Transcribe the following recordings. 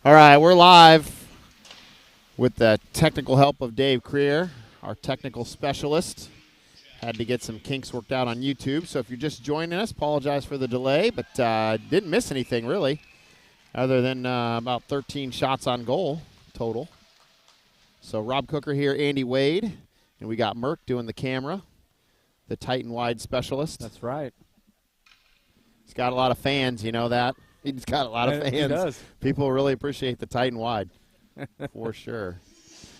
All right, we're live with the technical help of Dave Creer, our technical specialist. Had to get some kinks worked out on YouTube, so if you're just joining us, apologize for the delay, but didn't miss anything really, other than about 13 shots on goal total. So Rob Cooker here, Andy Wade, and we got Merck doing the camera, the Titan Wide specialist. That's right. He's got a lot of fans, you know that? He's got a lot of fans. He does. People really appreciate the Titan Wide, for sure.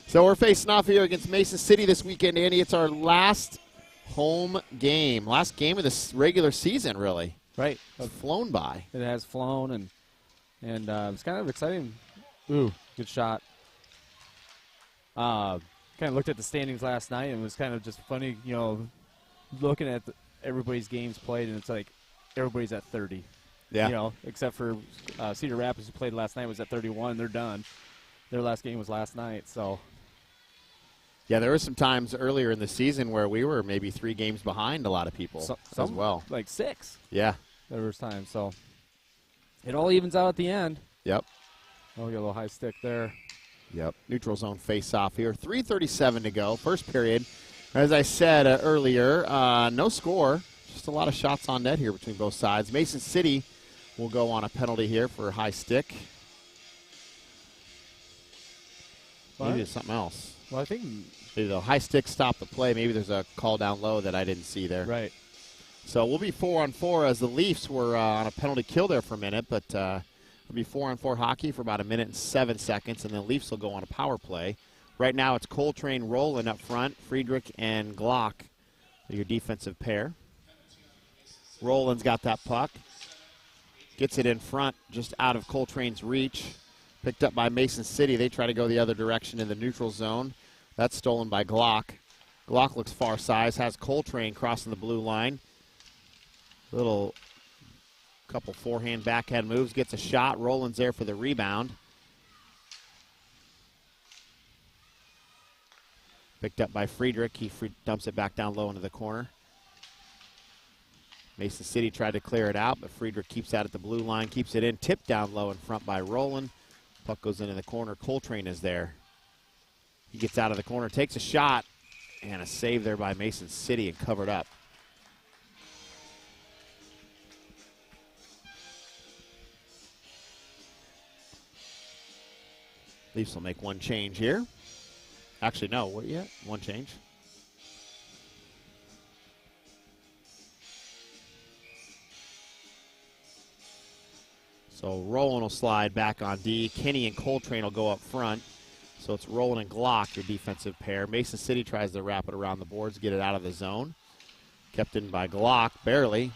So we're facing off here against Mason City this weekend, Andy. It's our last home game, last game of this regular season, really. Right. It's flown by. It has flown, and it's kind of exciting. Ooh, good shot. Kind of looked at the standings last night, and it was kind of just funny, you know, looking at everybody's games played, and it's like everybody's at 30. Yeah. You know, except for Cedar Rapids, who played last night, was at 31. They're done. Their last game was last night, so. Yeah, there were some times earlier in the season where we were maybe 3 games behind a lot of people as well. Like 6. Yeah. There was times, so. It all evens out at the end. Yep. Oh, we got a little high stick there. Yep. Neutral zone face-off here. 3:37 to go. First period. As I said earlier, no score. Just a lot of shots on net here between both sides. Mason City will go on a penalty here for a high stick. Maybe it's something else. Well, I think Maybe the high stick stopped the play. Maybe there's a call down low that I didn't see there. right. So we'll be 4-on-4 as the Leafs were on a penalty kill there for a minute, but it'll be 4-on-4 hockey for about 1 minute and 7 seconds, and then Leafs will go on a power play. Right now it's Coltrane Rowland up front, Friedrich and Glock are your defensive pair. Rowland's got that puck. Gets it in front, just out of Coltrane's reach. Picked up by Mason City. They try to go the other direction in the neutral zone. That's stolen by Glock. Glock looks far side, has Coltrane crossing the blue line. Little couple forehand, backhand moves, gets a shot. Rowland's there for the rebound. Picked up by Friedrich. He dumps it back down low into the corner. Mason City tried to clear it out, but Friedrich keeps that at the blue line, keeps it in, tipped down low in front by Rowland. Puck goes into the corner. Coltrane is there. He gets out of the corner, takes a shot, and a save there by Mason City and covered up. Leafs will make one change here. Actually, no, what yet? One change. So Rowland will slide back on D. Kenny and Coltrane will go up front. So it's Rowland and Glock, your defensive pair. Mason City tries to wrap it around the boards, get it out of the zone. Kept in by Glock, barely.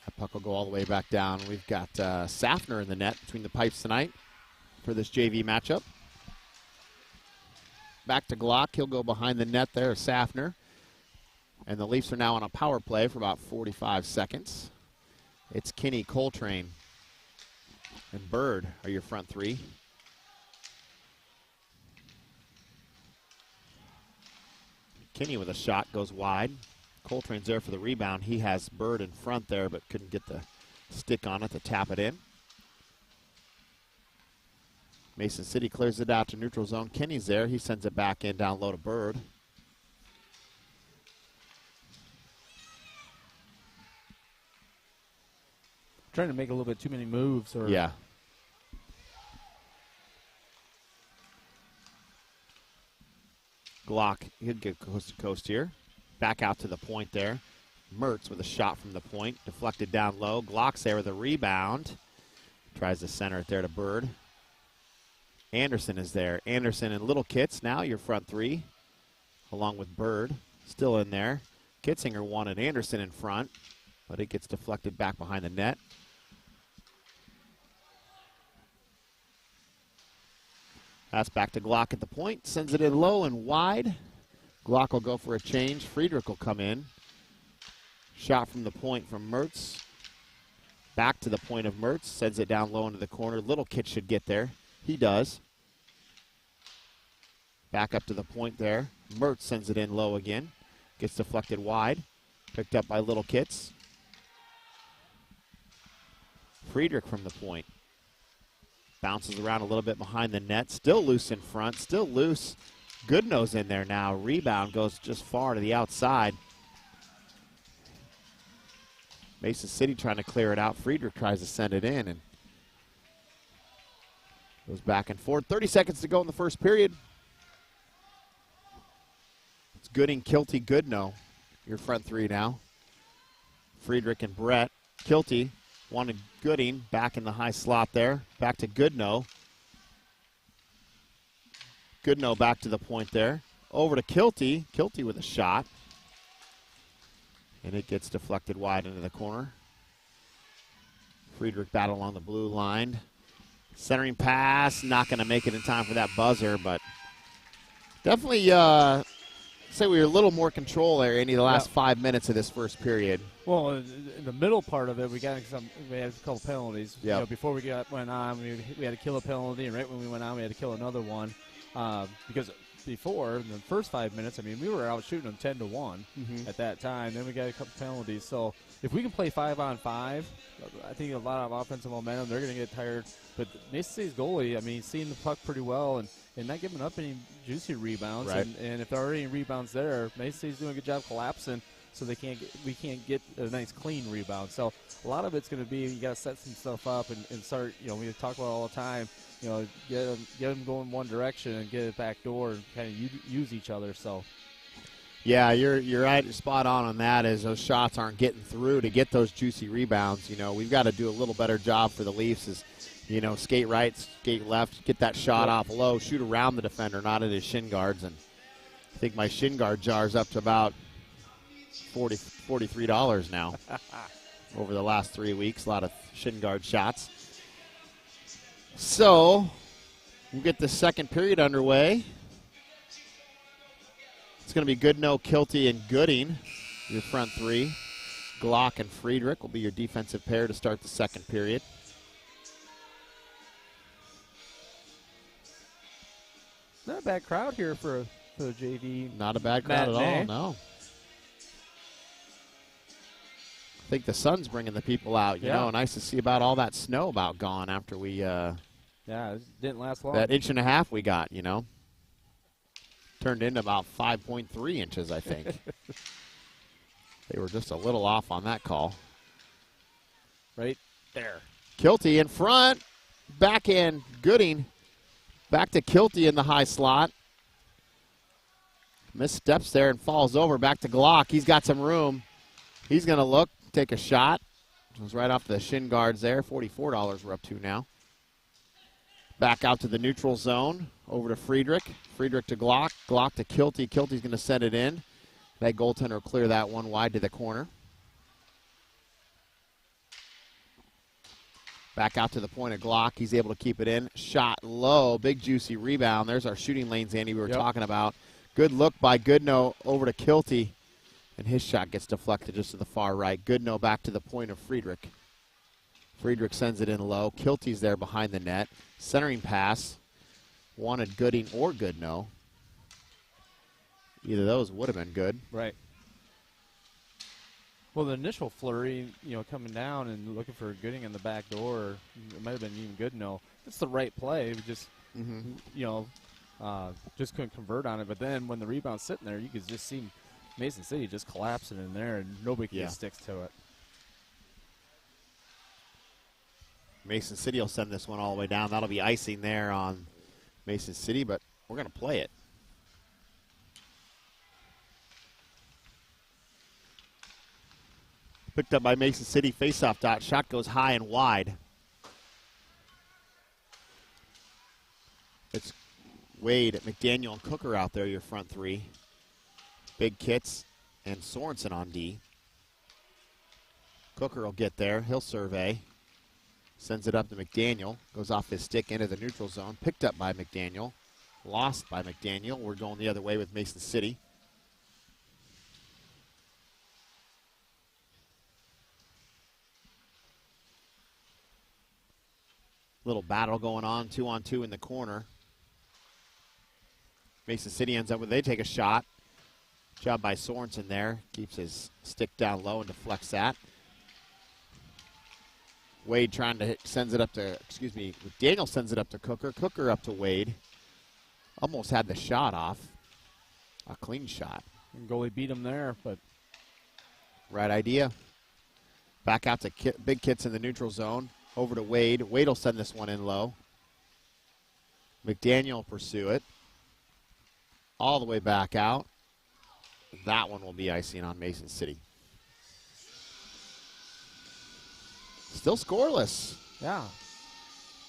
That puck will go all the way back down. We've got Safner in the net between the pipes tonight for this JV matchup. Back to Glock. He'll go behind the net there, Safner. And the Leafs are now on a power play for about 45 seconds. It's Kenny, Coltrane, and Bird are your front three. Kenny with a shot goes wide. Coltrane's there for the rebound. He has Bird in front there, but couldn't get the stick on it to tap it in. Mason City clears it out to neutral zone. Kenny's there. He sends it back in down low to Bird. Trying to make a little bit too many moves. Or Yeah. Glock, he'll get coast to coast here. Back out to the point there. Mertz with a shot from the point. Deflected down low. Glock's there with a rebound. Tries to center it there to Bird. Anderson is there. Anderson and Little Kits now your front three, along with Bird. Still in there. Kitzinger wanted Anderson in front, but it gets deflected back behind the net. That's back to Glock at the point. Sends it in low and wide. Glock will go for a change. Friedrich will come in. Shot from the point from Mertz. Back to the point of Mertz. Sends it down low into the corner. Little Kit should get there. He does. Back up to the point there. Mertz sends it in low again. Gets deflected wide. Picked up by Little Kits. Friedrich from the point. Bounces around a little bit behind the net. Still loose in front. Still loose. Goodnow's in there now. Rebound goes just far to the outside. Mason City trying to clear it out. Friedrich tries to send it in and goes back and forth. 30 seconds to go in the first period. It's Gooding, Kilty, Goodnow. Your front three now. Friedrich and Brett. Kilty wanted Gooding back in the high slot there. Back to Goodnow. Goodnow back to the point there. Over to Kilty. Kilty with a shot. And it gets deflected wide into the corner. Friedrich battle along the blue line. Centering pass. Not going to make it in time for that buzzer, but definitely say we were a little more control there in the last 5 minutes of this first period. Well, in the middle part of it, we had a couple penalties. Yep. Before we went on, we had to kill a penalty, and right when we went on, we had to kill another one. Because before, in the first 5 minutes, I mean, we were out shooting them 10-1 at that time. Then we got a couple penalties. So if we can play 5-on-5, I think a lot of offensive momentum. They're going to get tired. But Mason City's goalie, I mean, he's seeing the puck pretty well and not giving up any juicy rebounds. Right. And if there are any rebounds there, Mason City's doing a good job collapsing, so we can't get a nice clean rebound. So a lot of it's going to be you got to set some stuff up and start. We talk about it all the time. Get them going one direction and get it back door and kind of use each other. So. Yeah, you're right, spot on that. As those shots aren't getting through to get those juicy rebounds. We've got to do a little better job for the Leafs. Is skate right, skate left, get that shot off low, shoot around the defender, not at his shin guards. And I think my shin guard jar's up to about $43 now over the last 3 weeks. A lot of shin guard shots. So we'll get the second period underway. It's going to be Goodnow, Kilty, and Gooding, your front three. Glock and Friedrich will be your defensive pair to start the second period. Not a bad crowd here for the JV. Not a bad crowd at all, no. I think the sun's bringing the people out, you know. Nice to see about all that snow about gone after we it didn't last long. That 1.5 inches we got, turned into about 5.3 inches, I think. They were just a little off on that call. Right there. Kilty in front. Backhand Gooding. Back to Kilty in the high slot. Missteps there and falls over. Back to Glock. He's got some room. He's going to look, take a shot. It was right off the shin guards there. $44 we're up to now. Back out to the neutral zone. Over to Friedrich. Friedrich to Glock. Glock to Kilty. Kilty's going to send it in. That goaltender will clear that one wide to the corner. Back out to the point of Glock. He's able to keep it in. Shot low. Big juicy rebound. There's our shooting lanes, Andy, we were talking about. Good look by Goodnow over to Kilty. And his shot gets deflected just to the far right. Goodnow back to the point of Friedrich. Friedrich sends it in low. Kilty's there behind the net. Centering pass. Wanted Gooding or Goodnow. Either of those would have been good. Right. Well, the initial flurry, coming down and looking for Gooding in the back door, it might have been even Goodnow. It's the right play. We just, just couldn't convert on it. But then when the rebound's sitting there, you could just see Mason City just collapsing in there, and nobody can get sticks to it. Mason City will send this one all the way down. That'll be icing there on Mason City, but we're going to play it. Picked up by Mason City. Faceoff dot. Shot goes high and wide. It's Wade, McDaniel, and Cooker out there, your front three. Big Kits and Sorensen on D. Cooker will get there. He'll survey. Sends it up to McDaniel. Goes off his stick into the neutral zone. Picked up by McDaniel. Lost by McDaniel. We're going the other way with Mason City. Little battle going on, 2-on-2 in the corner. Mason City ends up with, they take a shot. Job by Sorensen there. Keeps his stick down low and deflects that. Wade trying to sends it up to, Daniel sends it up to Cooker. Cooker up to Wade. Almost had the shot off. A clean shot. And goalie beat him there, but. Right idea. Back out to Big Kits in the neutral zone. Over to Wade. Wade will send this one in low. McDaniel will pursue it. All the way back out. That one will be icing on Mason City. Still scoreless. Yeah.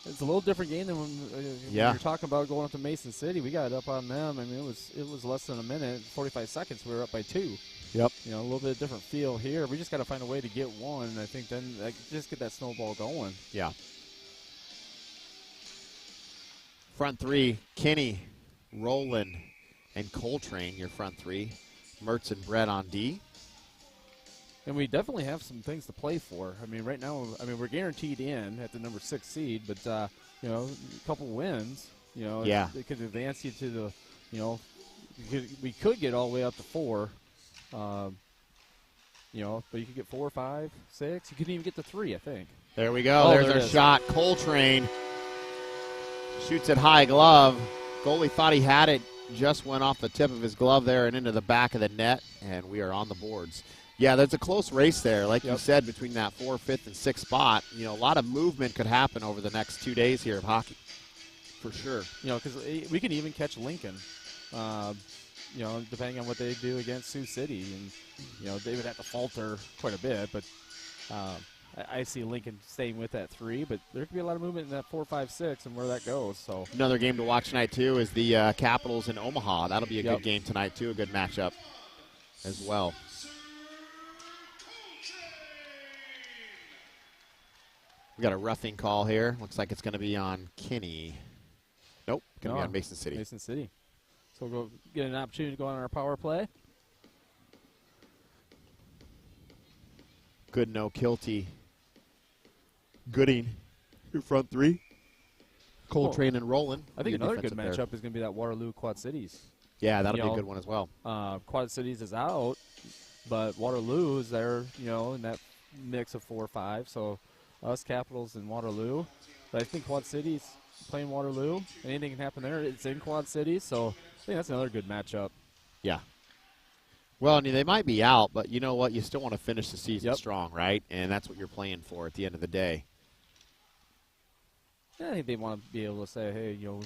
It's a little different game than when you're talking about going up to Mason City. We got up on them. I mean, it was less than a minute, 45 seconds. We were up by 2. Yep. You know, a little bit different feel here. We just got to find a way to get one. And I think then just get that snowball going. Yeah. Front three, Kinney, Rowland, and Coltrane, your front three. Mertz and Brett on D. And we definitely have some things to play for. I mean, right now, we're guaranteed in at the number 6 seed, but, you know, a couple wins, you know, it could advance you to the, you know, we could get all the way up to 4, you know, but you could get 4, 5, 6. You could even get to 3, I think. There we go. There's our shot. Coltrane shoots it high glove. Goalie thought he had it. Just went off the tip of his glove there and into the back of the net, and we are on the boards. Yeah, there's a close race there, like you said, between that 4th, 5th, and 6th spot. You know, a lot of movement could happen over the next 2 days here of hockey, for sure. You know, because we can even catch Lincoln, you know, depending on what they do against Sioux City. And, you know, they would have to falter quite a bit, but I see Lincoln staying with that 3, but there could be a lot of movement in that 4, 5, 6 and where that goes. So another game to watch tonight, too, is the Capitals in Omaha. That'll be a good game tonight, too, a good matchup as well. We got a roughing call here. Looks like it's going to be on Kinney. Nope, going to be on Mason City. Mason City. So we'll go get an opportunity to go on our power play. Goodnow, Kilty, Gooding, your front three. Coltrane and Rowland. I think another good matchup is going to be that Waterloo Quad Cities. Yeah, that'll be a good one as well. Quad Cities is out, but Waterloo is there, you know, in that mix of 4 or 5. So us Capitals and Waterloo. But I think Quad Cities playing Waterloo. Anything can happen there. It's in Quad Cities, so I think that's another good matchup. Yeah. Well, I mean, they might be out, but you know what? You still want to finish the season strong, right? And that's what you're playing for at the end of the day. Yeah, I think they want to be able to say, hey, you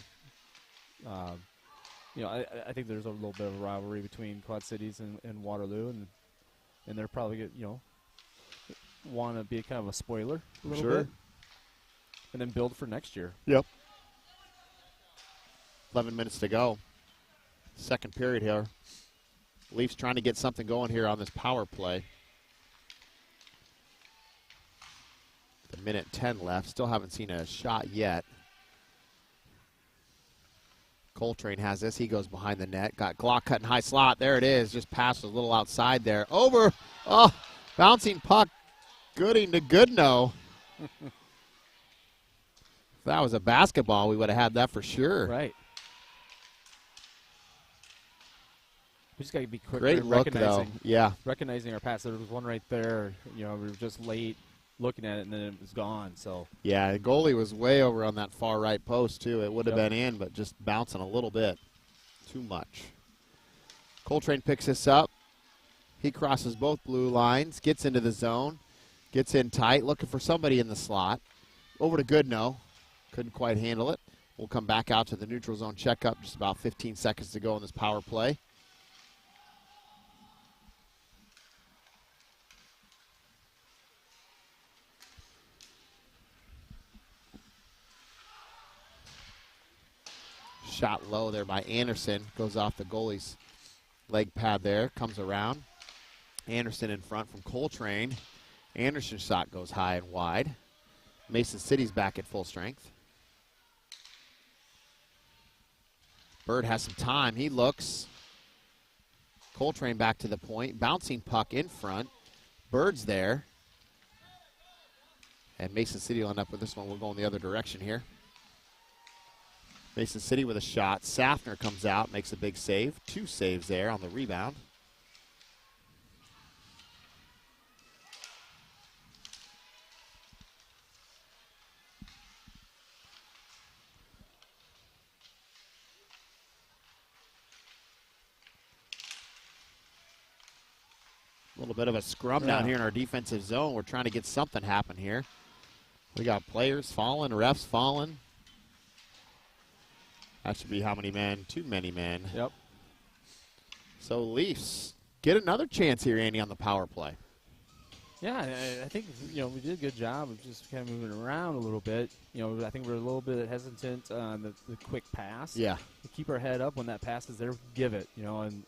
know, I think there's a little bit of a rivalry between Quad Cities and Waterloo, and they're probably, you know, want to be kind of a spoiler a little bit, and then build for next year. Yep. 11 minutes to go. Second period here. Leafs trying to get something going here on this power play. A minute 10 left. Still haven't seen a shot yet. Coltrane has this. He goes behind the net. Got Glock cutting high slot. There it is. Just passed a little outside there. Over. Oh, bouncing puck. Gooding to Goodnow. If that was a basketball, we would have had that for sure. Right. We just got to be quick. Great look, though. Yeah. Recognizing our pass. There was one right there. You know, we were just late looking at it, and then it was gone. So. Yeah, the goalie was way over on that far right post, too. It would have been in, but just bouncing a little bit. Too much. Coltrane picks this up. He crosses both blue lines, gets into the zone, gets in tight, looking for somebody in the slot. Over to Goodnow. Couldn't quite handle it. We'll come back out to the neutral zone checkup. Just about 15 seconds to go in this power play. Shot low there by Anderson. Goes off the goalie's leg pad there. Comes around. Anderson in front from Coltrane. Anderson's shot goes high and wide. Mason City's back at full strength. Bird has some time. He looks. Coltrane back to the point. Bouncing puck in front. Bird's there. And Mason City will end up with this one. We're going the other direction here. Mason City with a shot. Safner comes out, makes a big save. 2 saves there on the rebound. bit of a scrum down here in our defensive zone. We're trying to get something happen here. We got players falling, refs falling. That should be how many men? Too many men. Yep. So Leafs get another chance here, Andy, on the power play. Yeah, I think we did a good job of just kind of moving around a little bit. I think we're a little bit hesitant on the quick pass. Yeah. To keep our head up when that pass is there, give it. And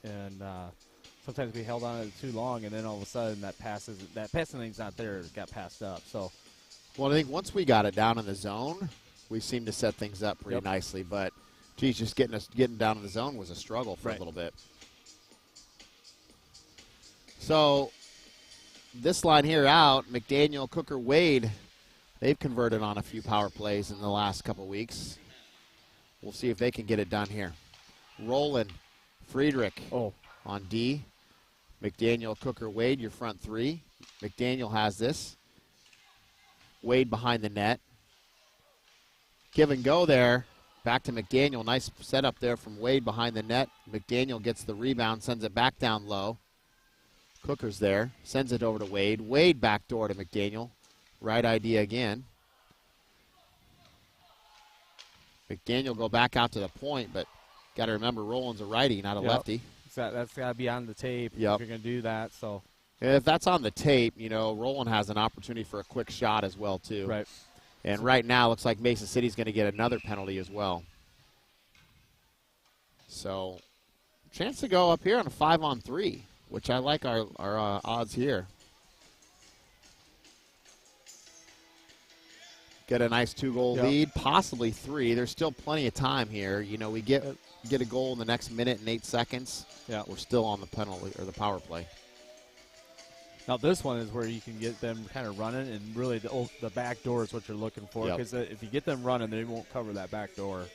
sometimes we held on to it too long, and then all of a sudden that passing lane's not there. It got passed up. So. Well, I think once we got it down in the zone, we seemed to set things up pretty nicely. But, geez, just getting down in the zone was a struggle for a little bit. So this line here out, McDaniel, Cooker, Wade, they've converted on a few power plays in the last couple weeks. We'll see if they can get it done here. Roland, Friedrich on D. McDaniel, Cooker, Wade, your front three. McDaniel has this. Wade behind the net. Give and go there. Back to McDaniel. Nice setup there from Wade behind the net. McDaniel gets the rebound, sends it back down low. Cooker's there. Sends it over to Wade. Wade backdoor to McDaniel. Right idea again. McDaniel go back out to the point, but got to remember Roland's a righty, not a lefty. That's got to be on the tape if you're going to do that. So. If that's on the tape, Roland has an opportunity for a quick shot as well, too. Right. And right now, looks like Mason City's going to get another penalty as well. So, chance to go up here on a 5-on-3, which I like our odds here. Get a nice 2-goal lead, possibly 3. There's still plenty of time here. We get a goal in the next minute and 8 seconds. Yeah. We're still on the penalty or the power play. Now this one is where you can get them kind of running, and really the back door is what you're looking for, because if you get them running, they won't cover that back door.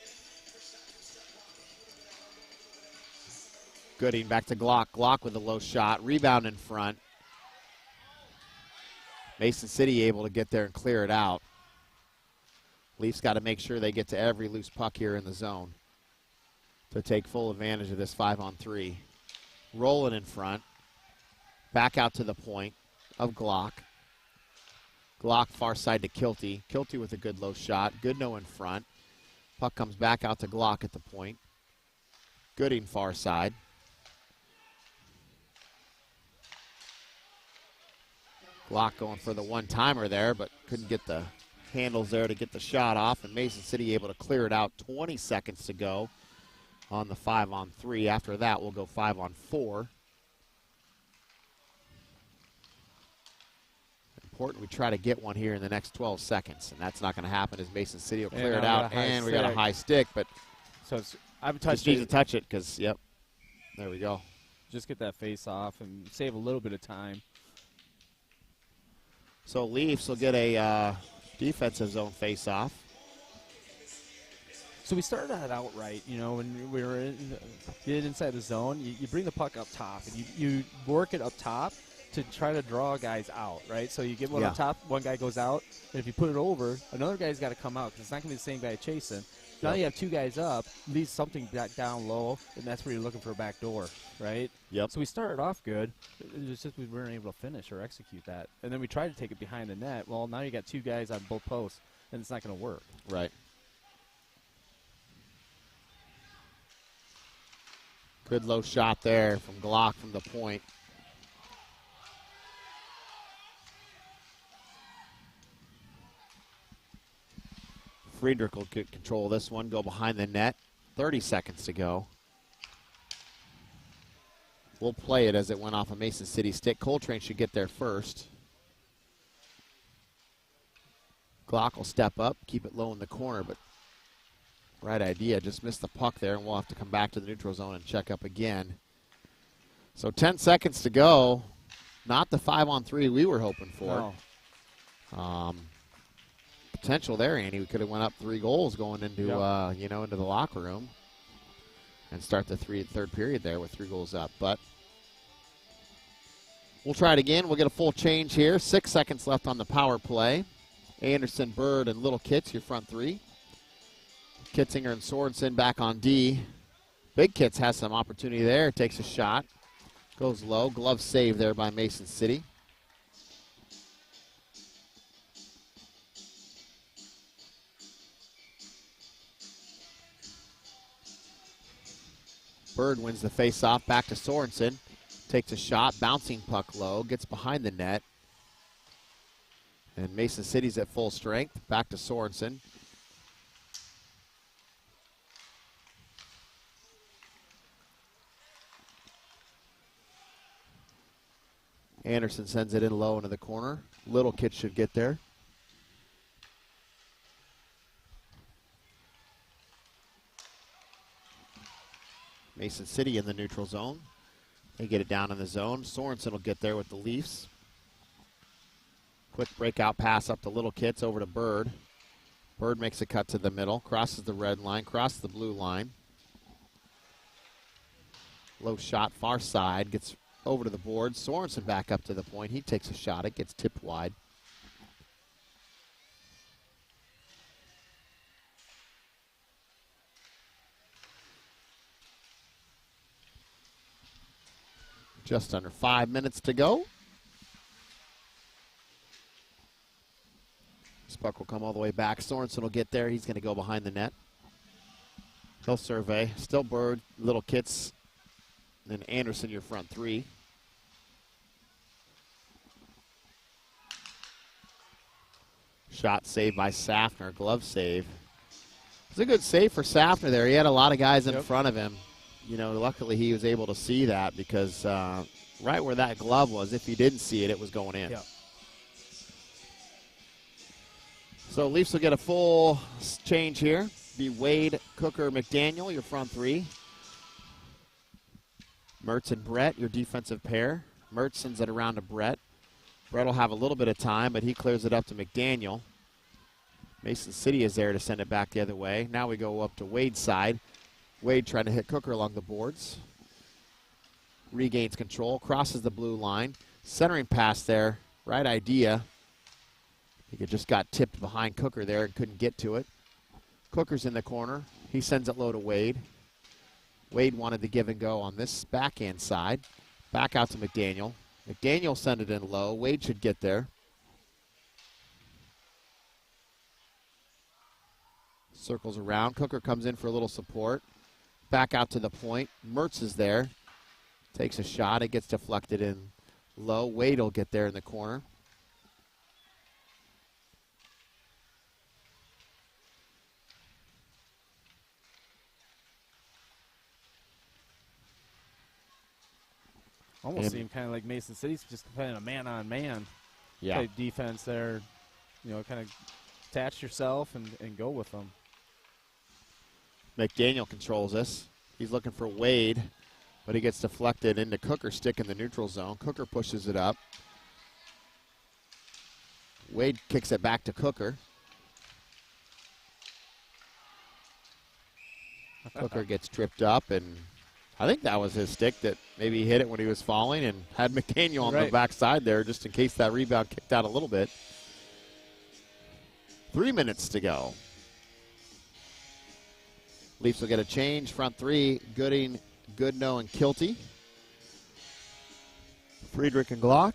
Gooding back to Glock. Glock with a low shot. Rebound in front. Mason City able to get there and clear it out. Leafs got to make sure they get to every loose puck here in the zone to take full advantage of this 5-on-3. Rolling in front. Back out to the point of Glock. Glock far side to Kilty. Kilty with a good low shot. Goodnow in front. Puck comes back out to Glock at the point. Gooding far side. Glock going for the one-timer there, but couldn't get the handles there to get the shot off, and Mason City able to clear it out. 20 seconds to go on the 5-on-3. After that, we'll go 5-on-4. Important we try to get one here in the next 12 seconds, and that's not going to happen as Mason City will clear it out, and we got a high stick, but so I've touched just need to touch it because, there we go. Just get that face off and save a little bit of time. So Leafs will get a defensive zone face off. So we started that out right, when we were get inside the zone, you bring the puck up top, and you work it up top to try to draw guys out, right? So you get one up top, one guy goes out, and if you put it over, another guy's got to come out because it's not going to be the same guy chasing. Now you have two guys up, leaves something back down low, and that's where you're looking for a back door, right? Yep. So we started off good. It's just we weren't able to finish or execute that. And then we tried to take it behind the net. Well, now you got two guys on both posts, and it's not going to work. Right. Good low shot there from Glock from the point. Friedrich will get control of this one, go behind the net. 30 seconds to go. We'll play it as it went off a Mason City stick. Coltrane should get there first. Glock will step up, keep it low in the corner, but right idea. Just missed the puck there, and we'll have to come back to the neutral zone and check up again. So 10 seconds to go. Not the 5-on-3 we were hoping for. No. Potential there, Andy. We could have went up 3 goals going into into the locker room and start the third period there with 3 goals up. But we'll try it again. We'll get a full change here. 6 seconds left on the power play. Anderson, Bird, and Little Kits, your front 3. Kitzinger and Sorensen back on D. Big Kits has some opportunity there. Takes a shot. Goes low. Glove save there by Mason City. Bird wins the face-off. Back to Sorensen. Takes a shot. Bouncing puck low. Gets behind the net. And Mason City's at full strength. Back to Sorensen. Anderson sends it in low into the corner. Little kid should get there. Mason City in the neutral zone. They get it down in the zone. Sorensen will get there with the Leafs. Quick breakout pass up to Little Kits over to Bird. Bird makes a cut to the middle, crosses the red line, crosses the blue line. Low shot, far side, gets over to the board. Sorensen back up to the point. He takes a shot. It gets tipped wide. Just under 5 minutes to go. This puck will come all the way back. Sorensen will get there. He's going to go behind the net. He'll survey. Still Bird, Little Kits, and Anderson, your front three. Shot saved by Safner. Glove save. It's a good save for Safner there. He had a lot of guys in front of him. You know, luckily he was able to see that because right where that glove was, if you didn't see it, it was going in. Yep. So Leafs will get a full change here. Be Wade, Cooker, McDaniel, your front three. Mertz and Brett, your defensive pair. Mertz sends it around to Brett. Brett will have a little bit of time, but he clears it up to McDaniel. Mason City is there to send it back the other way. Now we go up to Wade's side. Wade trying to hit Cooker along the boards. Regains control, crosses the blue line. Centering pass there, right idea. He just got tipped behind Cooker there and couldn't get to it. Cooker's in the corner. He sends it low to Wade. Wade wanted to give and go on this backhand side. Back out to McDaniel. McDaniel sent it in low. Wade should get there. Circles around. Cooker comes in for a little support. Back out to the point. Mertz is there. Takes a shot. It gets deflected in low. Wade will get there in the corner. Almost seemed kind of like Mason City's just playing a man-on-man type defense there. You know, kind of attach yourself and go with them. McDaniel controls this. He's looking for Wade, but he gets deflected into Cooker, stick in the neutral zone. Cooker pushes it up. Wade kicks it back to Cooker. Cooker gets tripped up, and I think that was his stick that maybe hit it when he was falling and had McDaniel on the backside there just in case that rebound kicked out a little bit. 3 minutes to go. Leafs will get a change. Front three, Gooding, Goodnow, and Kilty. Friedrich and Glock.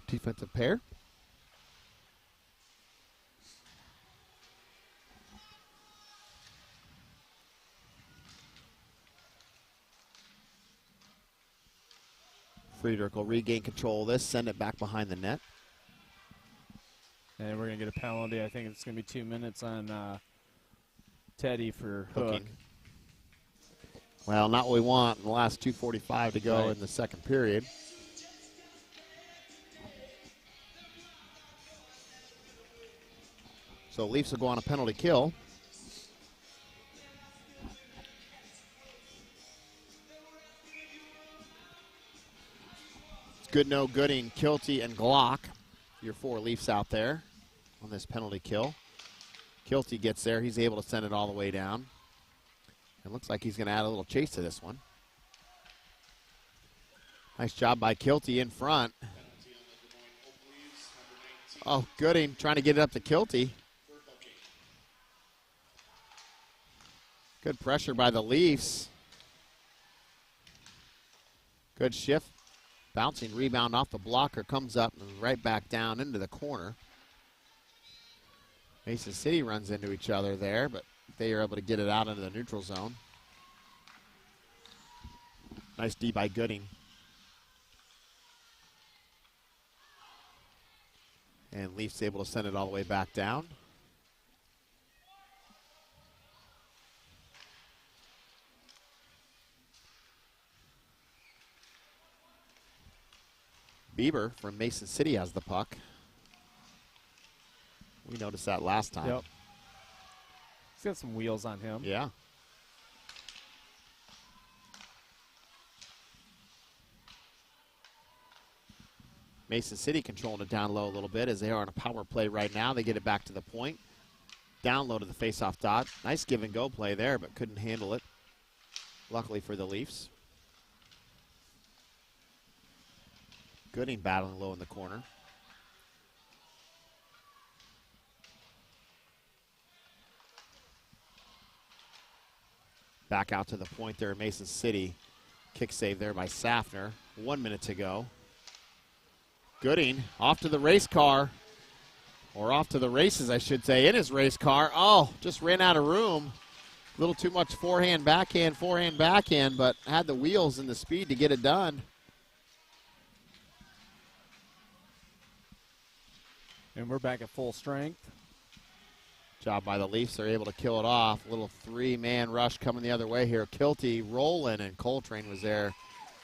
Defensive pair. Friedrich will regain control of this, send it back behind the net. And we're going to get a penalty. I think it's going to be 2 minutes on Teddy for hooking. Well, not what we want in the last 2:45 to go in the second period. So Leafs will go on a penalty kill. It's Goodnow, Gooding, Kilty, and Glock. Your four Leafs out there on this penalty kill. Kilty gets there. He's able to send it all the way down. It looks like he's going to add a little chase to this one. Nice job by Kilty in front. Oh, Gooding trying to get it up to Kilty. Good pressure by the Leafs. Good shift. Bouncing rebound off the blocker, comes up and right back down into the corner. Mason City runs into each other there, but they are able to get it out into the neutral zone. Nice D by Gooding. And Leafs able to send it all the way back down. Bieber from Mason City has the puck. We noticed that last time. Yep. He's got some wheels on him. Yeah. Mason City controlling it down low a little bit as they are on a power play right now. They get it back to the point. Down low to the faceoff dot. Nice give and go play there, but couldn't handle it. Luckily for the Leafs. Gooding battling low in the corner. Back out to the point there, Mason City. Kick save there by Safner. 1 minute to go. Gooding off to the race car. Or off to the races, I should say, in his race car. Oh, just ran out of room. A little too much forehand, backhand, but had the wheels and the speed to get it done. And we're back at full strength. Job by the Leafs. They're able to kill it off. A little three-man rush coming the other way here. Kilty rolling, and Coltrane was there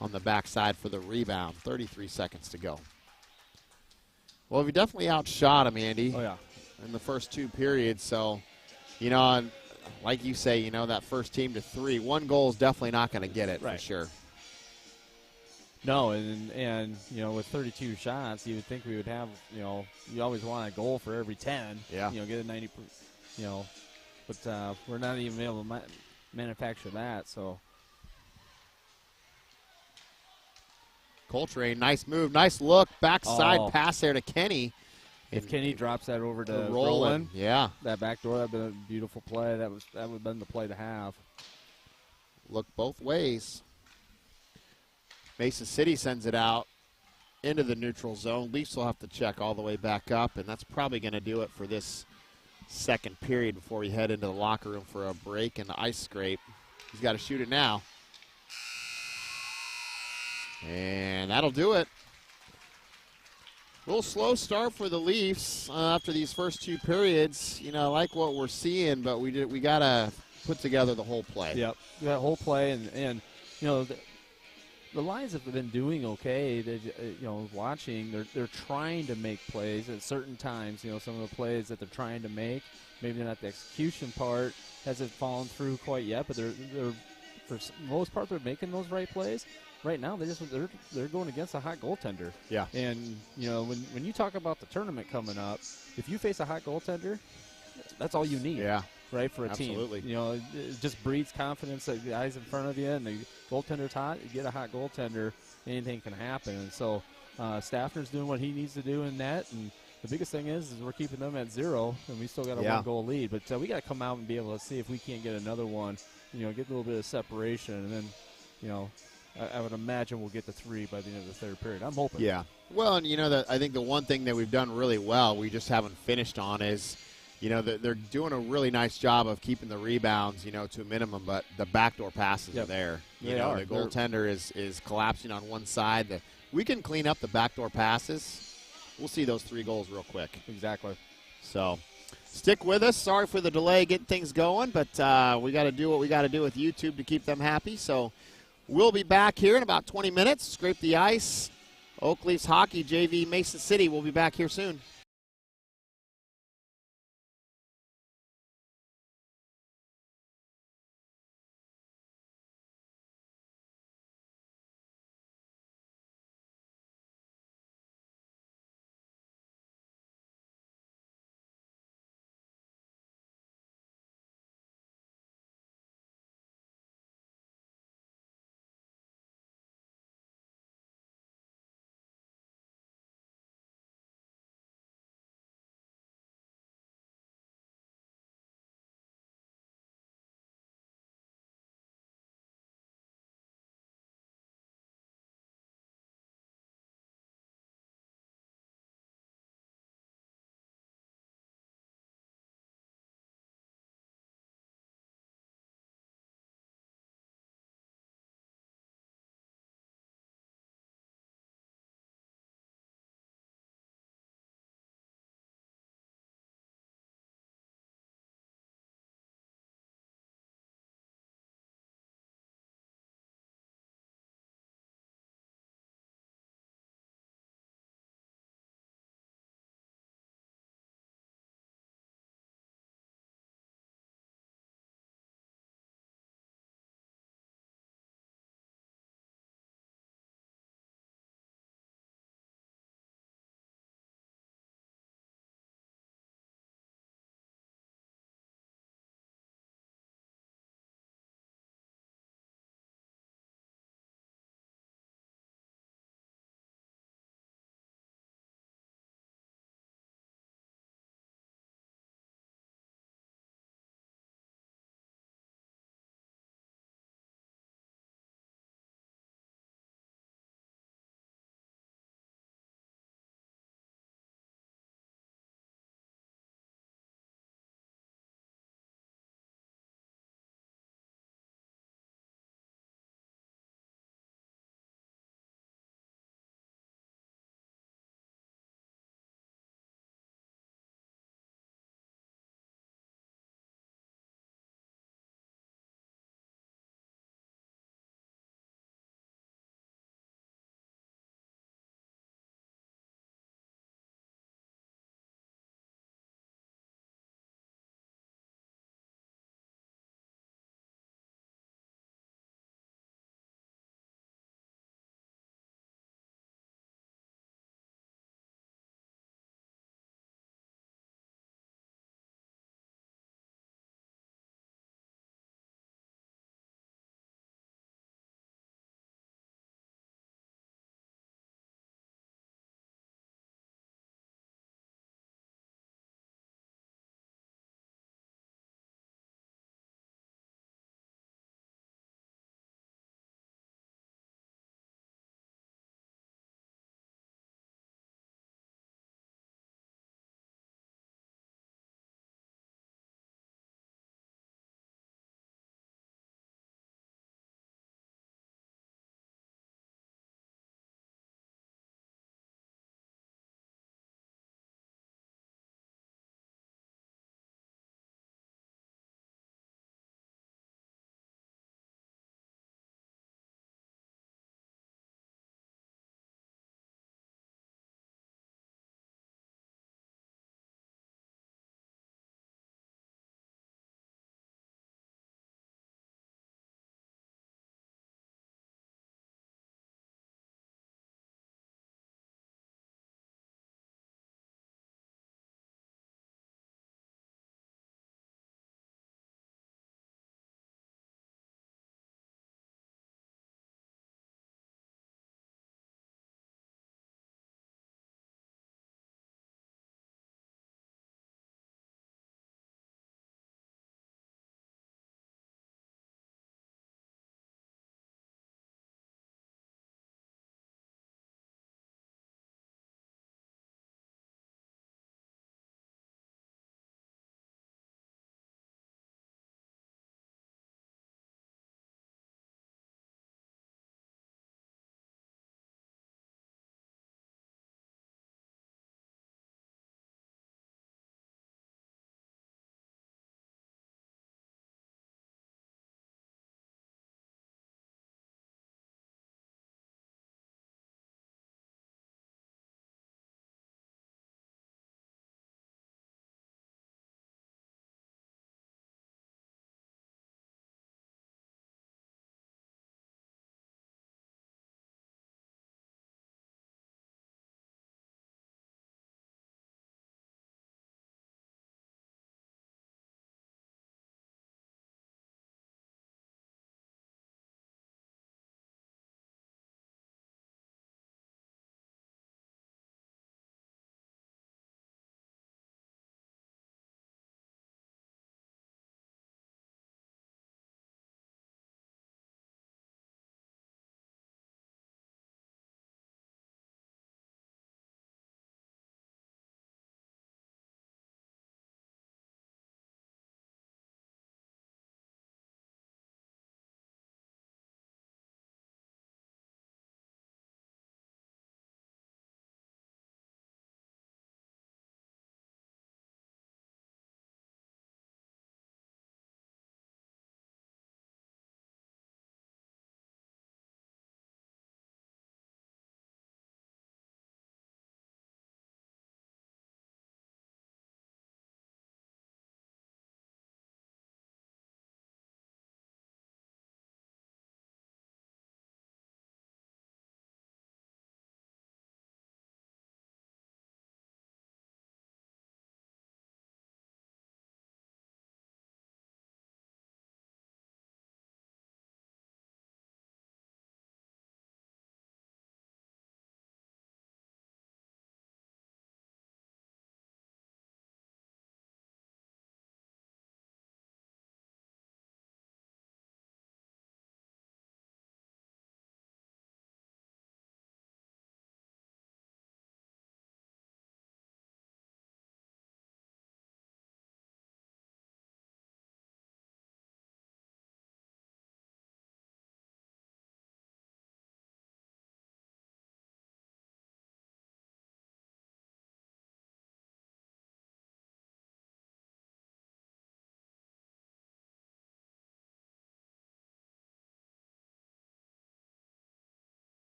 on the backside for the rebound. 33 seconds to go. Well, we definitely outshot him, Andy. Oh, yeah. In the first two periods. So, you know, like you say, you know, that first team to three, one goal is definitely not going to get it, right, for sure. No, and you know, with 32 shots, you would think we would have, you know, you always want a goal for every 10. Yeah. You know, get a 90, you know, but we're not even able to manufacture that, so. Coltrane, nice move, nice look, backside pass there to Kenny. If Kenny drops that over to Roland, yeah, that back door, that'd been a beautiful play. That would have been the play to have. Look both ways. Mason City sends it out into the neutral zone. Leafs will have to check all the way back up, and that's probably going to do it for this second period before we head into the locker room for a break and the ice scrape. He's got to shoot it now. And that'll do it. A little slow start for the Leafs after these first two periods. You know, I like what we're seeing, but we got to put together the whole play. Yep, that whole play, and you know, the Lions have been doing okay. They, you know, watching, they're trying to make plays at certain times. You know, some of the plays that they're trying to make, maybe not the execution part hasn't fallen through quite yet, but they're for the most part they're making those right plays. Right now, they're going against a hot goaltender. Yeah. And you know, when you talk about the tournament coming up, if you face a hot goaltender, that's all you need. Yeah. Right, for a Absolutely. team. You know, it just breeds confidence that the guys in front of you and the goaltender's hot. You get a hot goaltender, anything can happen. And so Staffner's doing what he needs to do in net. And the biggest thing is we're keeping them at 0, and we still got a one-goal lead. But we got to come out and be able to see if we can't get another one, you know, get a little bit of separation. And then, you know, I would imagine we'll get to 3 by the end of the third period. I'm hoping. Yeah. Well, and, you know, I think the one thing that we've done really well, we just haven't finished on is, you know, they're doing a really nice job of keeping the rebounds, you know, to a minimum, but the backdoor passes are there. You know, the goaltender is collapsing on one side. We can clean up the backdoor passes. We'll see those 3 goals real quick. Exactly. So stick with us. Sorry for the delay getting things going, but we got to do what we got to do with YouTube to keep them happy. So we'll be back here in about 20 minutes. Scrape the ice. Oak Leafs Hockey, JV Mason City. We'll be back here soon.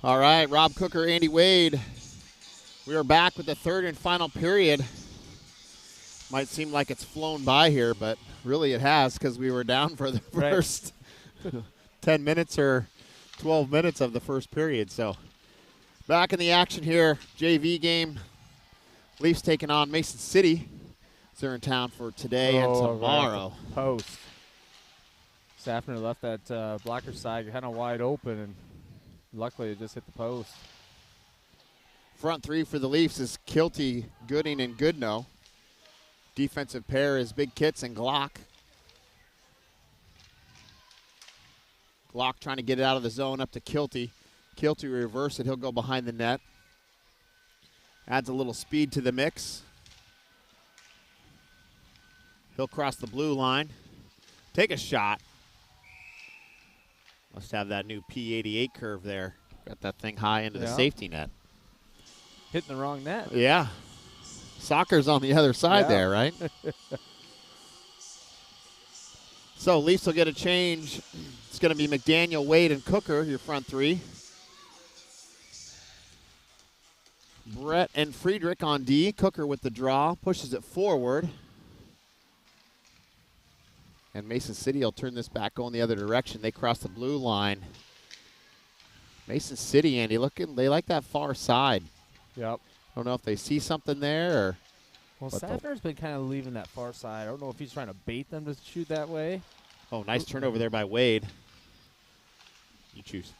All right, Rob Cooker, Andy Wade. We are back with the third and final period. Might seem like it's flown by here, but really it has because we were down for the first 10 minutes or 12 minutes of the first period. So back in the action here, JV game. Leafs taking on Mason City. They're in town for today and tomorrow. Right. Post. Safner left that blocker side kind of wide open, and luckily it just hit the post. Front three for the Leafs is Kilty, Gooding, and Goodnow. Defensive pair is Big Kits and Glock. Glock trying to get it out of the zone up to Kilty. Kilty reverse it. He'll go behind the net. Adds a little speed to the mix. He'll cross the blue line. Take a shot. Must have that new P88 curve there. Got that thing high into the safety net. Hitting the wrong net. Yeah. Soccer's on the other side there, right? So Leafs will get a change. It's going to be McDaniel, Wade, and Cooker, your front three. Brett and Friedrich on D. Cooker with the draw. Pushes it forward. And Mason City will turn this back going the other direction. They cross the blue line. Mason City, Andy, they like that far side. Yep. I don't know if they see something there or. Well, Safner's been kind of leaving that far side. I don't know if he's trying to bait them to shoot that way. Oh, nice turnover there by Wade. You choose.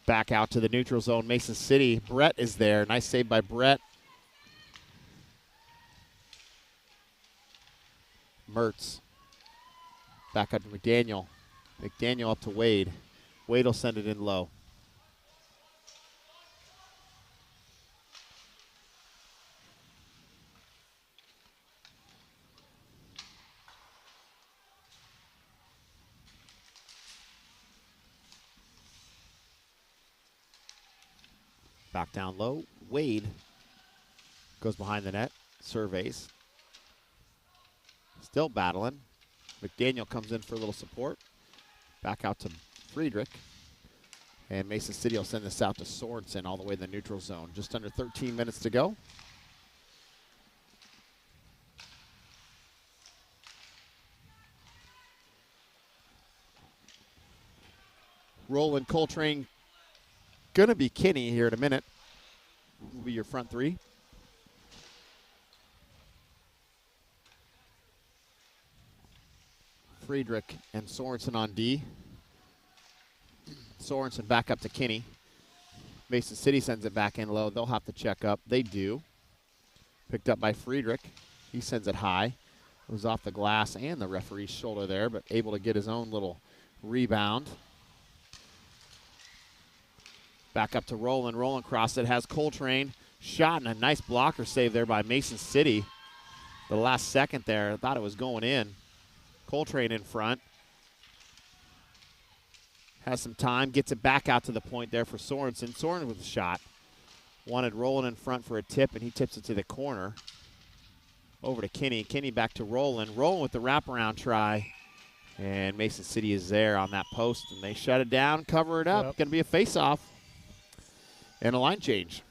Back out to the neutral zone. Mason City. Brett is there. Nice save by Brett. Mertz. Back up to McDaniel. McDaniel up to Wade. Wade will send it in low. Back down low. Wade goes behind the net. Surveys. Still battling. McDaniel comes in for a little support. Back out to Friedrich. And Mason City will send this out to Sorensen all the way in the neutral zone. Just under 13 minutes to go. Roland Coltrane. Going to be Kinney here in a minute. Will be your front three. Friedrich and Sorensen on D. Sorensen back up to Kinney. Mason City sends it back in low. They'll have to check up. They do. Picked up by Friedrich. He sends it high. It was off the glass and the referee's shoulder there, but able to get his own little rebound. Back up to Roland. Roland crossed it. Has Coltrane. Shot and a nice blocker save there by Mason City. The last second there. I thought it was going in. Coltrane in front. Has some time. Gets it back out to the point there for Sorensen. Sorensen with a shot. Wanted Roland in front for a tip, and he tips it to the corner. Over to Kinney. Kinney back to Roland. Roland with the wraparound try. And Mason City is there on that post, and they shut it down, cover it up. Yep. Going to be a face-off and a line change.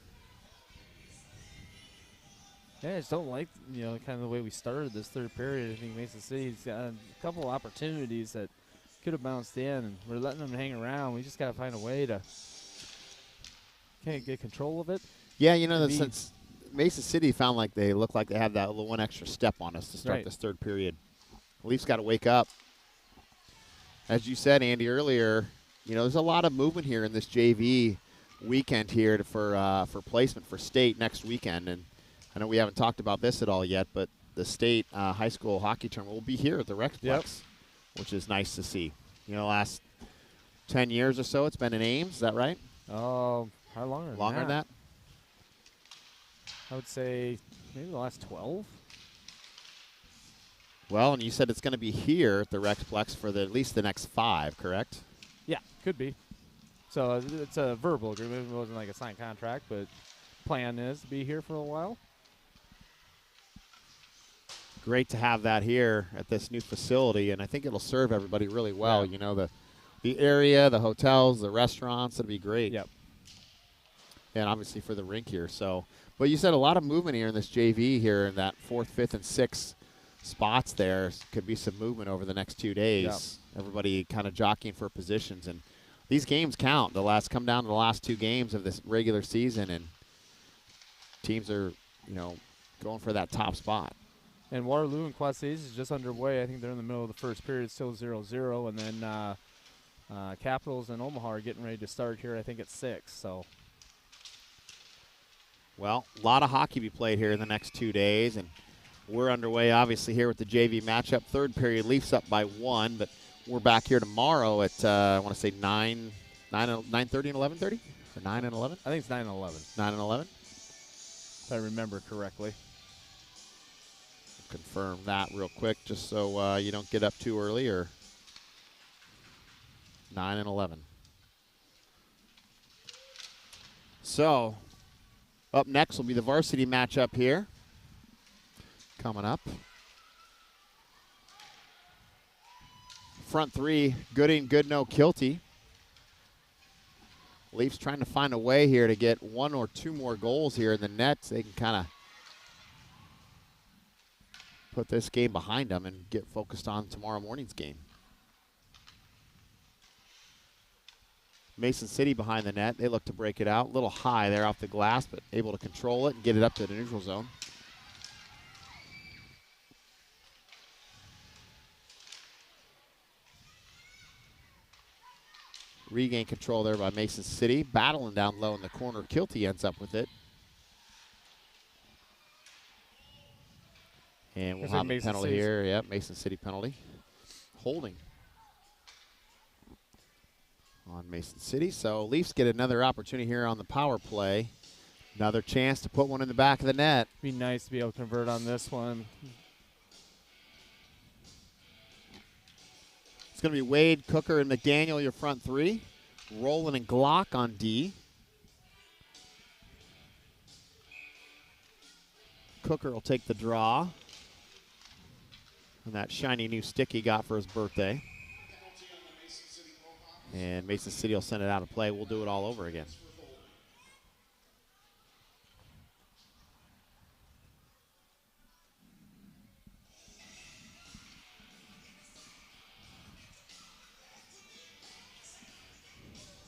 Yeah, I just don't like, kind of the way we started this third period. I think Mason City's got a couple opportunities that could have bounced in, and we're letting them hang around. We just got to find a way to get control of it. Yeah, since Mason City found like they look like they have that little one extra step on us to start this third period. Leafs got to wake up. As you said, Andy, earlier, there's a lot of movement here in this JV weekend here for placement for state next weekend, and I know we haven't talked about this at all yet, but the state high school hockey tournament will be here at the Rexplex, which is nice to see. Last 10 years or so, it's been in Ames. Is that right? Oh, how longer? Longer than that? I would say maybe the last 12. Well, and you said it's going to be here at the Rexplex for at least the next 5, correct? Yeah, could be. So it's a verbal agreement. It wasn't like a signed contract, but plan is to be here for a while. great to have that here at this new facility, and I think it'll serve everybody really well. Yeah. You know, the area, the hotels, the restaurants, it'll be great. Yep. And obviously for the rink here. So, but you said a lot of movement here in this JV here in that 4th, 5th, and 6th spots there. Could be some movement over the next 2 days. Yep. Everybody kind of jockeying for positions. And these games count. Come down to the last 2 games of this regular season, and teams are, going for that top spot. And Waterloo and Quad Cities is just underway. I think they're in the middle of the first period, still 0-0. And then Capitals and Omaha are getting ready to start here, I think, at 6. So, well, a lot of hockey to be played here in the next 2 days. And we're underway, obviously, here with the JV matchup. 3rd period, Leafs up by 1. But we're back here tomorrow at, I want to say 9:30 and 11:30? Or 9 and 11? I think it's 9 and 11. 9 and 11? If I remember correctly. Confirm that real quick just so you don't get up too early, or 9 and 11. So up next will be the varsity matchup here coming up. Front 3, Gooding, Goodnow, Kilty. Leafs trying to find a way here to get 1 or 2 more goals here in the net so they can kind of put this game behind them and get focused on tomorrow morning's game. Mason City behind the net. They look to break it out. A little high there off the glass, but able to control it and get it up to the neutral zone. Regain control there by Mason City. Battling down low in the corner. Kilty ends up with it. And we'll have a penalty here. Yep, Mason City penalty. Holding on Mason City. So Leafs get another opportunity here on the power play. Another chance to put one in the back of the net. Be nice to be able to convert on this one. It's going to be Wade, Cooker, and McDaniel, your front 3. Rowland and Glock on D. Cooker will take the draw. And that shiny new stick he got for his birthday. And Mason City will send it out of play. We'll do it all over again.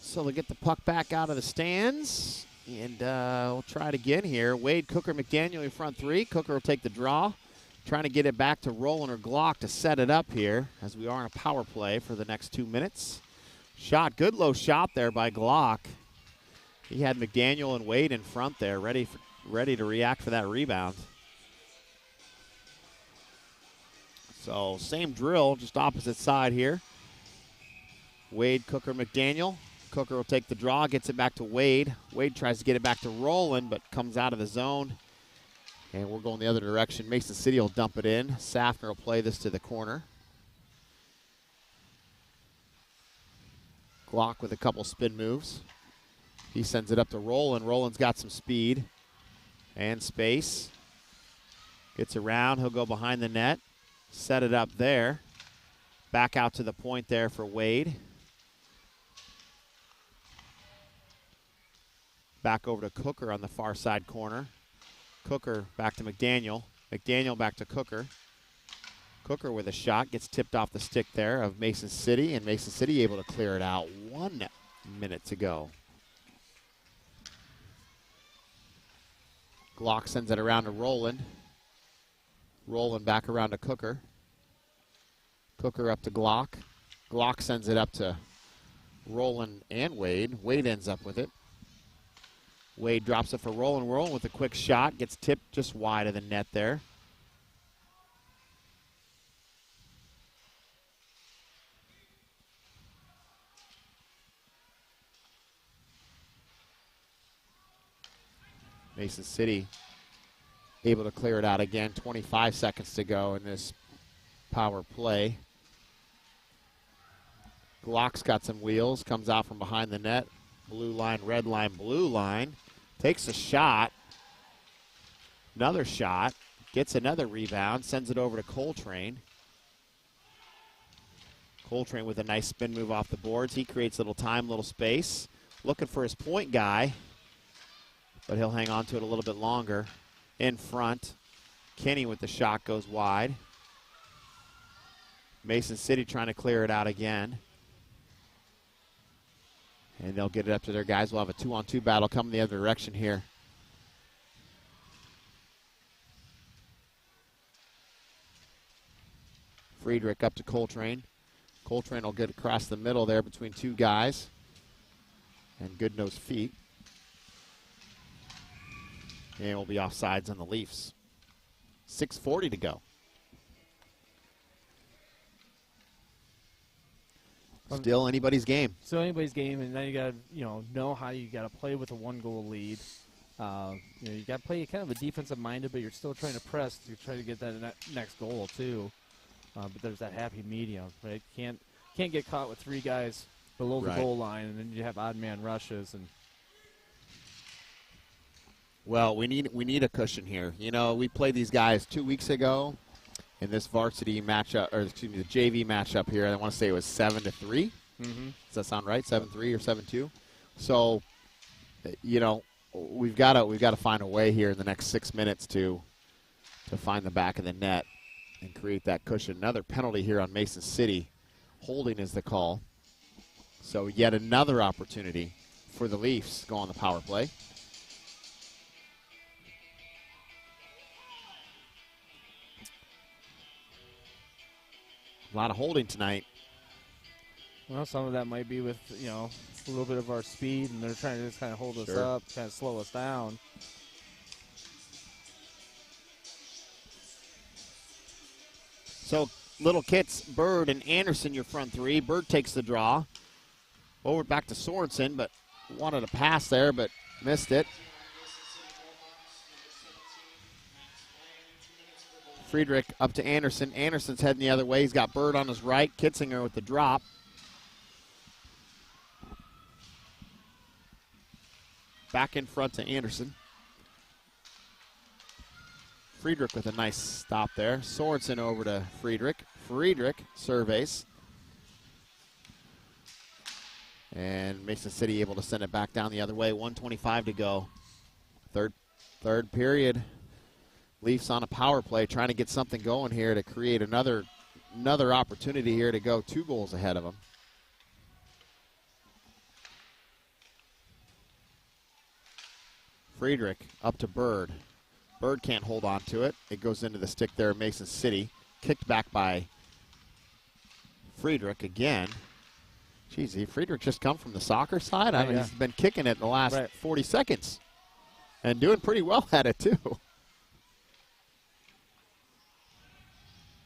So they'll get the puck back out of the stands. And we'll try it again here. Wade, Cooker, McDaniel in front 3. Cooker will take the draw. Trying to get it back to Rowland or Glock to set it up here as we are in a power play for the next 2 minutes. Shot, good low shot there by Glock. He had McDaniel and Wade in front there, ready to react for that rebound. So same drill, just opposite side here. Wade, Cooker, McDaniel. Cooker will take the draw, gets it back to Wade. Wade tries to get it back to Rowland, but comes out of the zone. And we're going the other direction. Mason City will dump it in. Safner will play this to the corner. Glock with a couple spin moves. He sends it up to Rowland. Rowland's got some speed and space. Gets around. He'll go behind the net. Set it up there. Back out to the point there for Wade. Back over to Cooker on the far side corner. Cooker back to McDaniel. McDaniel back to Cooker. Cooker with a shot. Gets tipped off the stick there of Mason City, and Mason City able to clear it out. 1 minute to go. Glock sends it around to Rowland. Rowland back around to Cooker. Cooker up to Glock. Glock sends it up to Rowland and Wade. Wade ends up with it. Wade drops it for Rowland. Rowland with a quick shot. Gets tipped just wide of the net there. Mason City able to clear it out again. 25 seconds to go in this power play. Glock's got some wheels. Comes out from behind the net. Blue line, red line, blue line. Takes a shot. Another shot. gets another rebound, sends it over to Coltrane. Coltrane with a nice spin move off the boards. He creates a little time, little space. Looking for his point guy, but he'll hang on to it a little bit longer. In front, Kenny with the shot goes wide. Mason City trying to clear it out again. And they'll get it up to their guys. We'll have a 2-on-2 battle coming the other direction here. Friedrich up to Coltrane. Coltrane will get across the middle there between two guys. And Goodno's feet. And we'll be offsides on the Leafs. 6:40 to go. Still anybody's game. Still anybody's game, and now you got to know how you got to play with a 1-goal lead. You got to play kind of a defensive minded, but you're still trying to press to try to get that next goal too. But there's that happy medium, right? Can't get caught with 3 guys below the goal line, and then you have odd man rushes. And well, we need a cushion here. We played these guys 2 weeks ago in this varsity matchup, or excuse me, the JV matchup here. I want to say it was 7-3. Mm-hmm. Does that sound right? 7-3 or 7-2? So, we've got to find a way here in the next 6 minutes to find the back of the net and create that cushion. Another penalty here on Mason City. Holding is the call. So yet another opportunity for the Leafs to go on the power play. A lot of holding tonight. Well, some of that might be with, a little bit of our speed, and they're trying to just kind of hold us up, kind of slow us down. So Little Kits, Bird, and Anderson, your front 3. Bird takes the draw. Over back to Sorensen, but wanted a pass there, but missed it. Friedrich up to Anderson. Anderson's heading the other way. He's got Bird on his right. Kitzinger with the drop. Back in front to Anderson. Friedrich with a nice stop there. Sorensen over to Friedrich. Friedrich surveys. And Mason City able to send it back down the other way. 1:25 to go. Third period. Leafs on a power play, trying to get something going here to create another opportunity here to go 2 goals ahead of them. Friedrich up to Bird. Bird can't hold on to it. It goes into the stick there of Mason City. Kicked back by Friedrich again. Jeez, Friedrich just come from the soccer side? I mean, he's been kicking it in the last 40 seconds. And doing pretty well at it, too.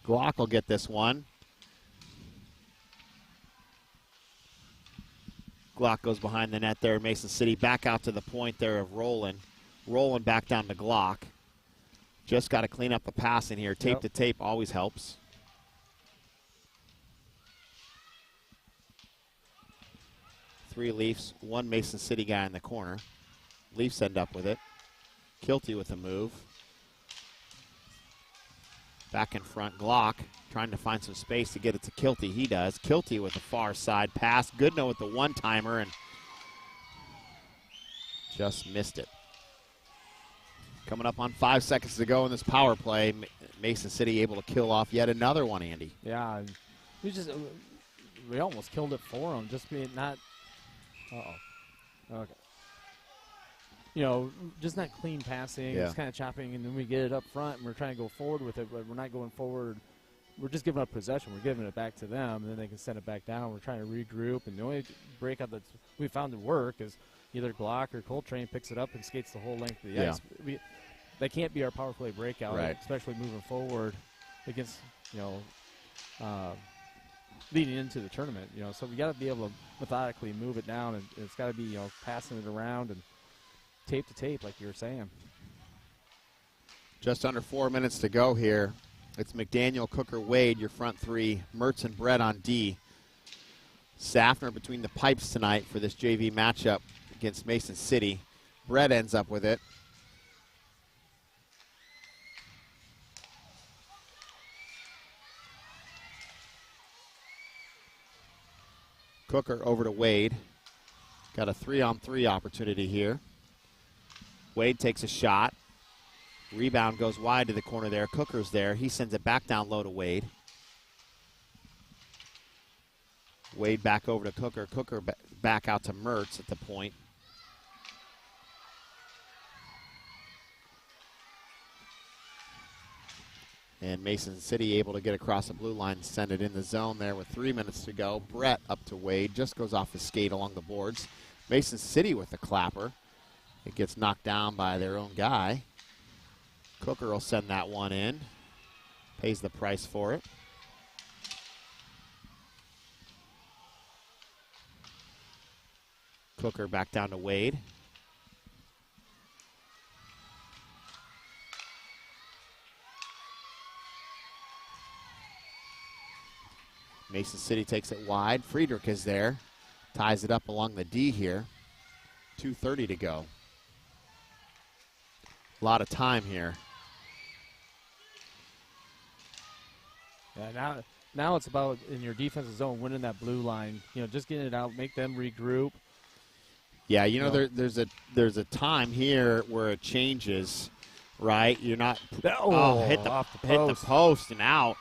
Glock will get this one. Glock goes behind the net there. Mason City back out to the point there of Rowland. Rowland back down to Glock. Just got to clean up the passing here. Tape to tape always helps. Three Leafs, 1 Mason City guy in the corner. Leafs end up with it. Kilty with the move. Back in front, Glock trying to find some space to get it to Kilty. He does. Kilty with the far side pass. Goodnow with the one-timer and just missed it. Coming up on 5 seconds to go in this power play. Mason City able to kill off yet another one, Andy. Yeah, we almost killed it for them. Just being not. Okay. Just not clean passing, just kind of chopping, and then we get it up front, and we're trying to go forward with it, but we're not going forward. We're just giving up possession. We're giving it back to them, and then they can send it back down. We're trying to regroup, and the only breakout that we found to work is either Glock or Coltrane picks it up and skates the whole length of the ice. That can't be our power play breakout, especially moving forward against, leading into the tournament. So we got to be able to methodically move it down, and it's got to be, passing it around and tape to tape, like you were saying. Just under 4 minutes to go here. It's McDaniel, Cooker, Wade, your front 3. Mertz and Brett on D. Safner between the pipes tonight for this JV matchup against Mason City. Brett ends up with it. Cooker over to Wade. Got a 3-on-3 opportunity here. Wade takes a shot. Rebound goes wide to the corner there. Cooker's there. He sends it back down low to Wade. Wade back over to Cooker. Cooker back out to Mertz at the point. And Mason City able to get across the blue line and send it in the zone there with 3 minutes to go. Brett up to Wade. Just goes off his skate along the boards. Mason City with the clapper. It gets knocked down by their own guy. Cooker will send that one in. Pays the price for it. Cooker back down to Wade. Mason City takes it wide. Friedrich is there. Ties it up along the D here. 2:30 to go. A lot of time here. Yeah, now it's about in your defensive zone winning that blue line. Just getting it out, make them regroup. Yeah, there's a time here where it changes, right? You're not hit the post and out.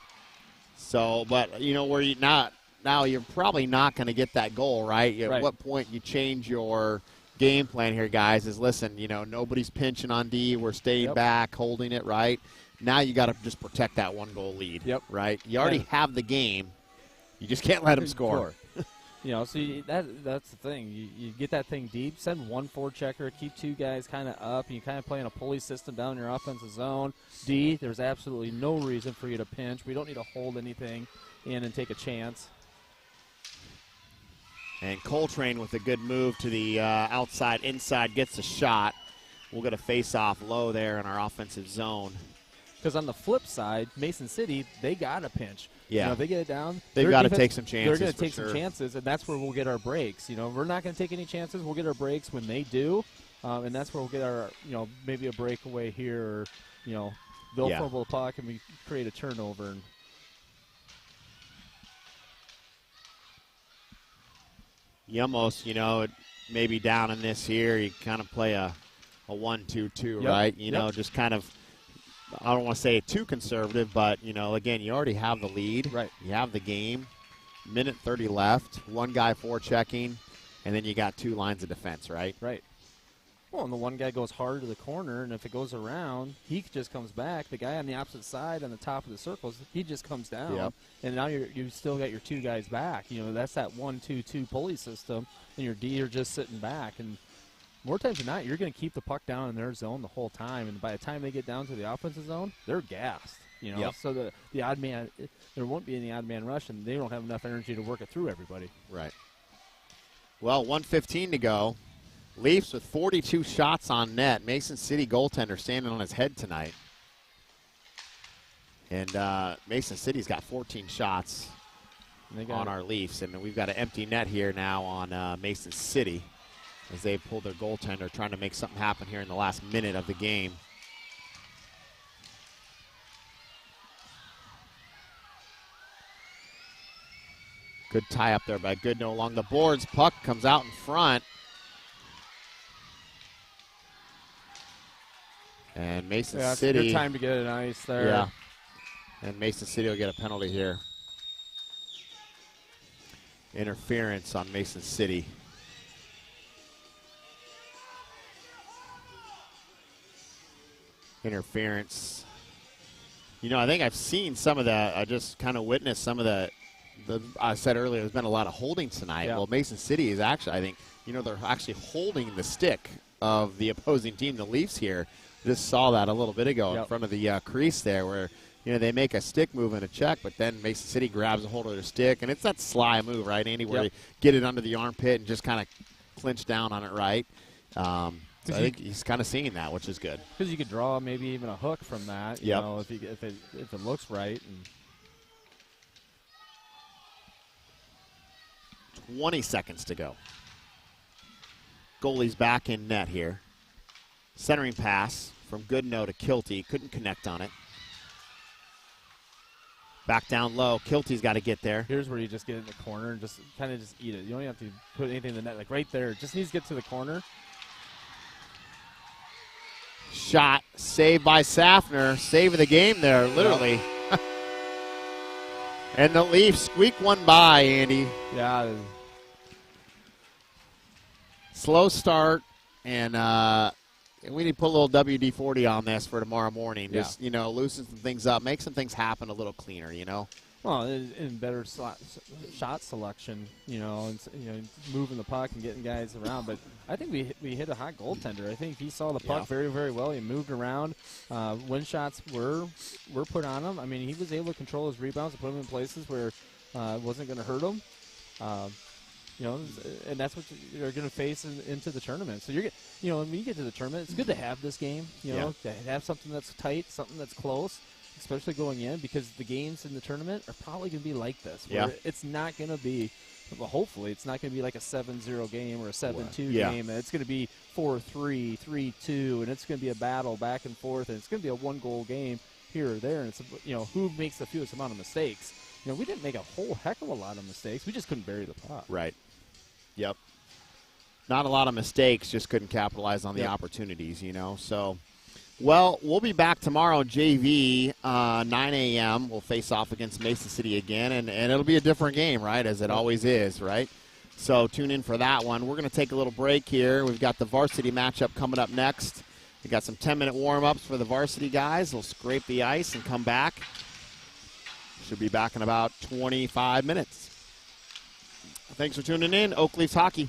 So, but where you not now, you're probably not going to get that goal, right? At what point you change your game plan here, guys? Is listen, nobody's pinching on D. We're staying back, holding it, right? Now you got to just protect that 1-goal lead, right? You already have the game. You just can't let them score. So that's the thing. You get that thing deep, send one forechecker, keep two guys kind of up, and you kind of play in a pulley system down your offensive zone. D, there's absolutely no reason for you to pinch. We don't need to hold anything in and take a chance. And Coltrane with a good move to the outside, inside, gets a shot. We'll get a face-off low there in our offensive zone. Because on the flip side, Mason City, they got to pinch. Yeah. If they get it down, they've got to take some chances. They're going to take some chances, and that's where we'll get our breaks. We're not going to take any chances. We'll get our breaks when they do, and that's where we'll get our, maybe a breakaway here, or, they'll fumble the puck and we create a turnover. And you almost, maybe down in this here, you kind of play a 1-2-2, right? Just kind of. I don't want to say too conservative, but, again, you already have the lead. Right. You have the game. Minute 30 left. One guy forechecking, and then you got two lines of defense, right? Right. Well, and the one guy goes hard to the corner, and if it goes around, he just comes back. The guy on the opposite side on the top of the circles, he just comes down. Yep. And now you still got your two guys back. That's that 1-2-2 pulley system, and your D are just sitting back. And more times than not, you're going to keep the puck down in their zone the whole time, and by the time they get down to the offensive zone, they're gassed. So the odd man, there won't be any odd man rush, and they don't have enough energy to work it through everybody. Right. Well, 1:15 to go. Leafs with 42 shots on net. Mason City goaltender standing on his head tonight, and Mason City's got 14 shots on our Leafs, and we've got an empty net here now on Mason City, as they pull their goaltender, trying to make something happen here in the last minute of the game. Good tie up there by Goodnow along the boards. Puck comes out in front. And Mason City. It's a good time to get an ice there. Yeah. And Mason City will get a penalty here. Interference on Mason City. Interference. I think I've seen some of the, I just kind of witnessed some of the I said earlier, there's been a lot of holding tonight. Yeah. Well, Mason City is actually, I think, they're actually holding the stick of the opposing team, the Leafs here. Just saw that a little bit ago in front of the crease there, where, they make a stick move and a check, but then Mason City grabs a hold of their stick, and it's that sly move, right, Andy, where you get it under the armpit and just kind of clinch down on it, right? So I think he's kind of seeing that, which is good. Because you could draw maybe even a hook from that, if it looks right. And 20 seconds to go. Goalie's back in net here. Centering pass from Goodnow to Kilty. Couldn't connect on it. Back down low. Kilty's got to get there. Here's where you just get in the corner and just kind of just eat it. You don't even have to put anything in the net. Like right there, it just needs to get to the corner. Shot saved by Safner. Save of the game there, literally. And the Leafs squeak one by, Andy. Yeah. Slow start, and we need to put a little WD-40 on this for tomorrow morning. Yeah. Just, loosen some things up, make some things happen a little cleaner, Well, in better shot selection, and moving the puck and getting guys around. But I think we hit a hot goaltender. I think he saw the puck very, very well. He moved around. When shots were put on him, I mean, he was able to control his rebounds and put them in places where it wasn't going to hurt him. And that's what you're going to face into the tournament. So when you get to the tournament, it's good to have this game. To have something that's tight, something that's close. Especially going in, because the games in the tournament are probably going to be like this. Where it's not going to be, well, hopefully, it's not going to be like a 7-0 game or a 7-2 game. And it's going to be 4-3, 3-2, and it's going to be a battle back and forth, and it's going to be a one-goal game here or there. And it's who makes the fewest amount of mistakes. We didn't make a whole heck of a lot of mistakes. We just couldn't bury the puck. Right. Yep. Not a lot of mistakes, just couldn't capitalize on the opportunities. So. Well, we'll be back tomorrow, JV, 9 a.m. We'll face off against Mason City again, and it'll be a different game, right, as it always is, right? So tune in for that one. We're going to take a little break here. We've got the varsity matchup coming up next. We've got some 10-minute warm-ups for the varsity guys. We'll scrape the ice and come back. Should be back in about 25 minutes. Thanks for tuning in. Oak Leafs Hockey.